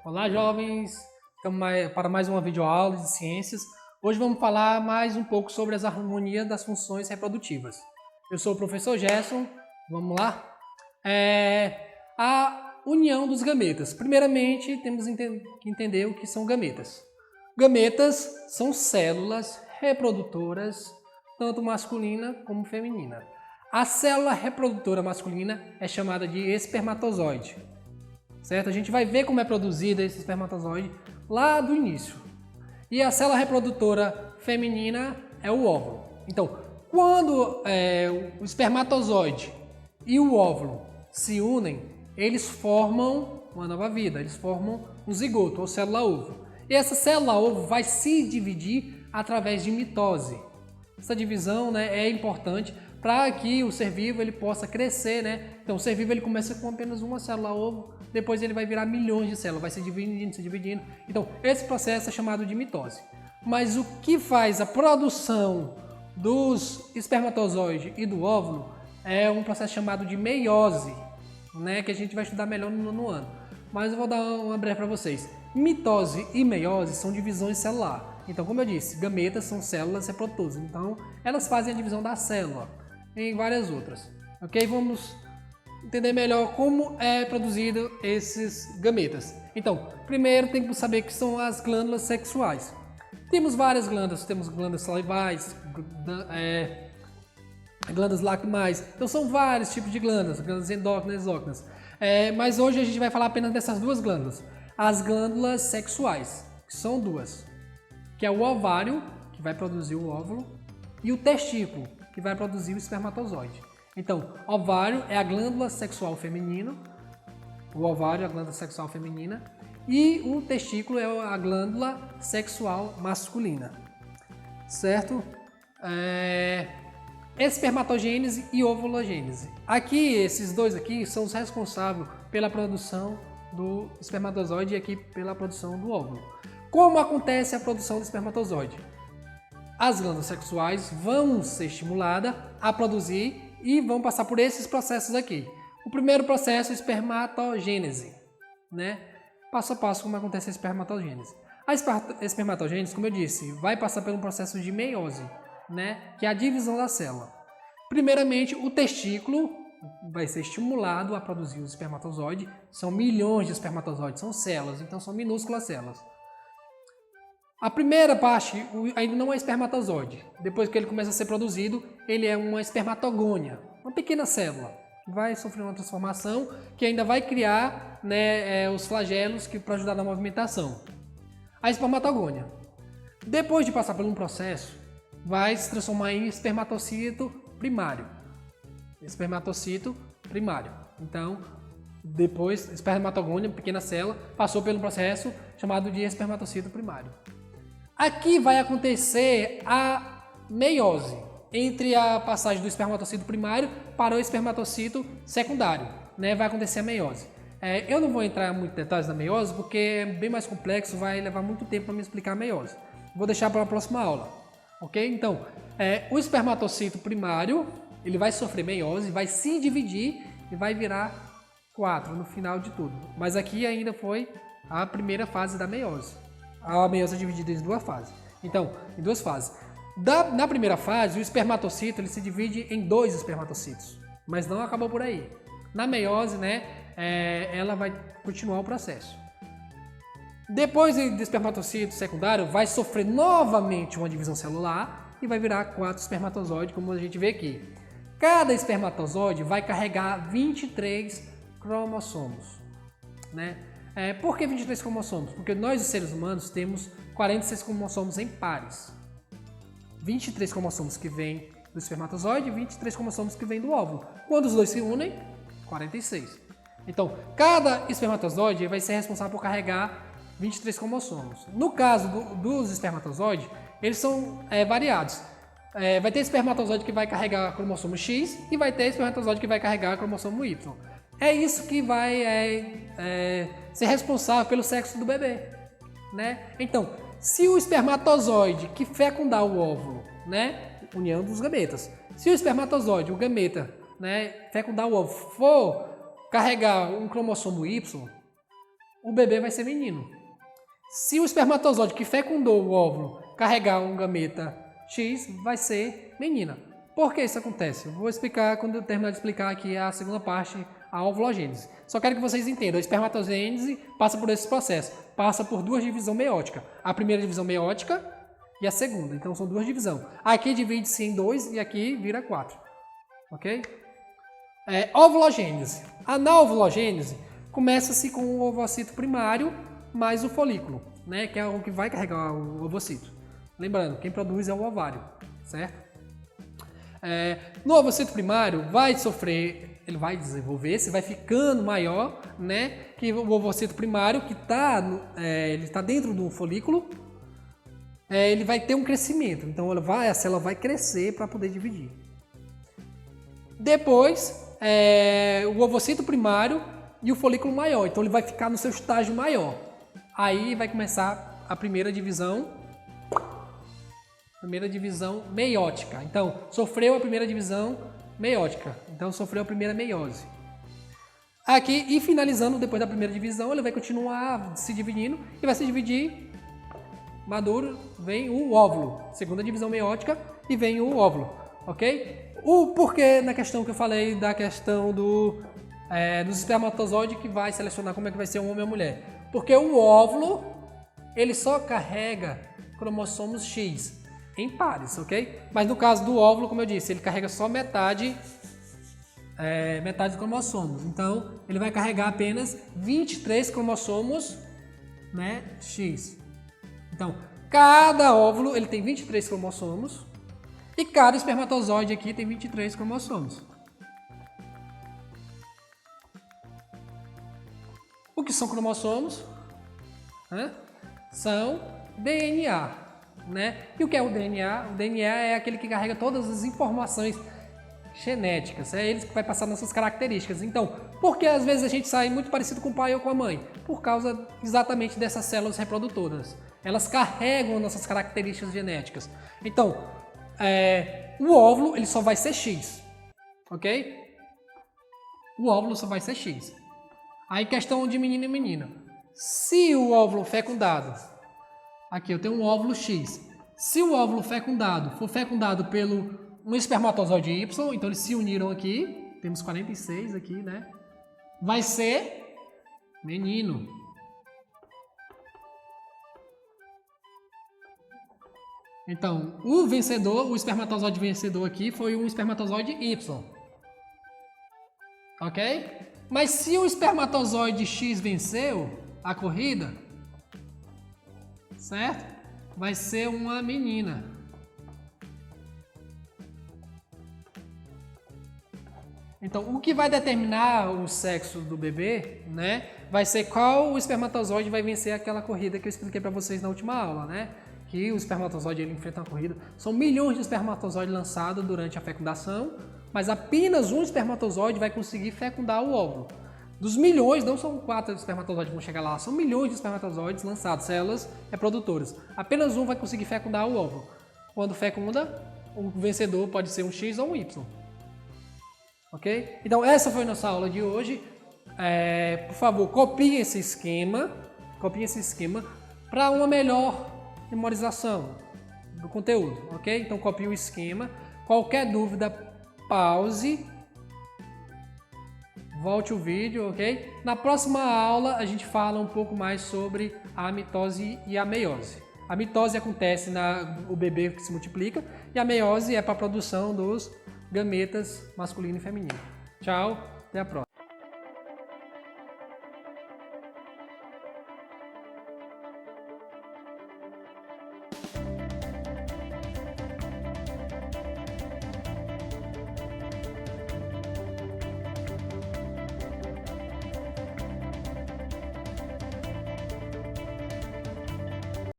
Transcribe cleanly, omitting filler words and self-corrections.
Olá, jovens! Para mais uma videoaula de ciências. Hoje vamos falar mais um pouco sobre as harmonias das funções reprodutivas. Eu sou o professor Gerson. Vamos lá? A união dos gametas. Primeiramente, temos que entender o que são gametas. Gametas são células reprodutoras, tanto masculina como feminina. A célula reprodutora masculina é chamada de espermatozoide. Certo? A gente vai ver como é produzido esse espermatozoide lá do início. E a célula reprodutora feminina é o óvulo. Então, quando o espermatozoide e o óvulo se unem, eles formam uma nova vida, eles formam um zigoto ou célula-ovo. E essa célula-ovo vai se dividir através de mitose. Essa divisão, é importante para que o ser vivo ele possa crescer, Então, o ser vivo ele começa com apenas uma célula-ovo, depois ele vai virar milhões de células, vai se dividindo, se dividindo. Então, esse processo é chamado de mitose. Mas o que faz a produção dos espermatozoides e do óvulo é um processo chamado de meiose, que a gente vai estudar melhor no nono ano. Mas eu vou dar uma breve para vocês. Mitose e meiose são divisões celulares. Então, como eu disse, gametas são células reprodutoras. Então, elas fazem a divisão da célula e várias outras. Ok? Vamos entender melhor como é produzido esses gametas. Então, primeiro tem que saber que são as glândulas sexuais. Temos várias glândulas, temos glândulas salivais, glândulas lacrimais. Então, são vários tipos de glândulas endócrinas e exócrinas. Mas hoje a gente vai falar apenas dessas duas glândulas. As glândulas sexuais, que são duas, que é o ovário, que vai produzir o óvulo, e o testículo, que vai produzir o espermatozoide. Então, ovário é a glândula sexual feminina, o ovário é a glândula sexual feminina, e o testículo é a glândula sexual masculina, certo? Espermatogênese e ovulogênese. Aqui, esses dois aqui são os responsáveis pela produção do espermatozoide e aqui pela produção do óvulo. Como acontece a produção do espermatozoide? As glândulas sexuais vão ser estimuladas a produzir e vão passar por esses processos aqui. O primeiro processo é a espermatogênese, Passo a passo como acontece a espermatogênese. A espermatogênese, como eu disse, vai passar pelo processo de meiose, que é a divisão da célula. Primeiramente, o testículo vai ser estimulado a produzir o espermatozoide. São milhões de espermatozoides, são células, então são minúsculas células. A primeira parte ainda não é espermatozoide. Depois que ele começa a ser produzido, ele é uma espermatogônia, uma pequena célula, que vai sofrer uma transformação, que ainda vai criar os flagelos para ajudar na movimentação. A espermatogônia. Depois de passar por um processo, vai se transformar em espermatocito primário. Espermatocito primário. Então, depois, espermatogônia, pequena célula, passou pelo processo chamado de espermatocito primário. Aqui vai acontecer a meiose, entre a passagem do espermatocito primário para o espermatocito secundário, Vai acontecer a meiose. Eu não vou entrar em muitos detalhes da meiose, porque é bem mais complexo, vai levar muito tempo para me explicar a meiose. Vou deixar para a próxima aula, ok? Então, o espermatocito primário, ele vai sofrer meiose, vai se dividir e vai virar 4 no final de tudo. Mas aqui ainda foi a primeira fase da meiose. A meiose é dividida em duas fases. Então, em duas fases. Na primeira fase, o espermatocito ele se divide em 2 espermatocitos, mas não acabou por aí. Na meiose, ela vai continuar o processo. Depois do espermatocito secundário, vai sofrer novamente uma divisão celular e vai virar 4 espermatozoides, como a gente vê aqui. Cada espermatozoide vai carregar 23 cromossomos, Por que 23 cromossomos? Porque nós, os seres humanos, temos 46 cromossomos em pares. 23 cromossomos que vêm do espermatozoide e 23 cromossomos que vêm do óvulo. Quando os dois se unem, 46. Então, cada espermatozoide vai ser responsável por carregar 23 cromossomos. No caso dos espermatozoides, eles são variados. Vai ter espermatozoide que vai carregar cromossomo X e vai ter espermatozoide que vai carregar cromossomo Y. É isso que vai ser responsável pelo sexo do bebê, Então, se o espermatozoide que fecundar o óvulo, união dos gametas, se o espermatozoide, o gameta, fecundar o óvulo, for carregar um cromossomo Y, o bebê vai ser menino. Se o espermatozoide que fecundou o óvulo carregar um gameta X, vai ser menina. Por que isso acontece? Eu vou explicar quando eu terminar de explicar aqui a segunda parte, a ovulogênese. Só quero que vocês entendam, a espermatogênese passa por esse processo, passa por duas divisões meióticas. A primeira divisão meiótica e a segunda, então são duas divisões. Aqui divide-se em 2 e aqui vira 4, ok? Ovulogênese. Na ovulogênese, começa-se com o ovocito primário mais o folículo, né, que é o que vai carregar o ovocito. Lembrando, quem produz é o ovário, certo? No ovocito primário vai sofrer, ele vai desenvolver-se, vai ficando maior, né? Que o ovocito primário que ele está dentro do folículo, ele vai ter um crescimento. Então a célula vai crescer para poder dividir. Depois, o ovocito primário e o folículo maior. Então ele vai ficar no seu estágio maior. Aí vai começar a primeira divisão meiótica. Então, sofreu a primeira divisão meiótica. Então, sofreu a primeira meiose. Aqui, e finalizando, depois da primeira divisão, ele vai continuar se dividindo e vai se dividir maduro, vem o óvulo. Segunda divisão meiótica e vem o óvulo, ok? O porquê na questão que eu falei da questão dos espermatozoides que vai selecionar como é que vai ser um homem ou mulher. Porque o óvulo, ele só carrega cromossomos X em pares, ok? Mas no caso do óvulo, como eu disse, ele carrega só metade dos cromossomos. Então, ele vai carregar apenas 23 cromossomos, né, X. Então, cada óvulo ele tem 23 cromossomos e cada espermatozoide aqui tem 23 cromossomos. O que são cromossomos? São DNA. Né? E o que é o DNA? O DNA é aquele que carrega todas as informações genéticas, é ele que vai passar nossas características. Então, por que às vezes a gente sai muito parecido com o pai ou com a mãe? Por causa exatamente dessas células reprodutoras. Elas carregam nossas características genéticas. Então, o óvulo ele só vai ser X, ok? O óvulo só vai ser X. Aí questão de menino e menina. Se o óvulo fecundado, aqui eu tenho um óvulo X. Se o óvulo fecundado for fecundado pelo um espermatozoide Y, então eles se uniram aqui, temos 46 aqui, né? Vai ser menino. Então, o espermatozoide vencedor aqui foi um espermatozoide Y. Ok? Mas se o espermatozoide X venceu a corrida, certo? Vai ser uma menina. Então, o que vai determinar o sexo do bebê, né, vai ser qual o espermatozoide vai vencer aquela corrida que eu expliquei para vocês na última aula, né? Que o espermatozoide ele enfrenta uma corrida. São milhões de espermatozoides lançados durante a fecundação, mas apenas um espermatozoide vai conseguir fecundar o óvulo. Dos milhões, não são 4 espermatozoides que vão chegar lá, são milhões de espermatozoides lançados, células reprodutoras. Apenas um vai conseguir fecundar o óvulo. Quando fecunda, o vencedor pode ser um X ou um Y. Ok? Então essa foi a nossa aula de hoje. Por favor, copiem esse esquema para uma melhor memorização do conteúdo, ok? Então copie o esquema. Qualquer dúvida, pause. Volte o vídeo, ok? Na próxima aula a gente fala um pouco mais sobre a mitose e a meiose. A mitose acontece no bebê que se multiplica e a meiose é para a produção dos gametas masculino e feminino. Tchau, até a próxima.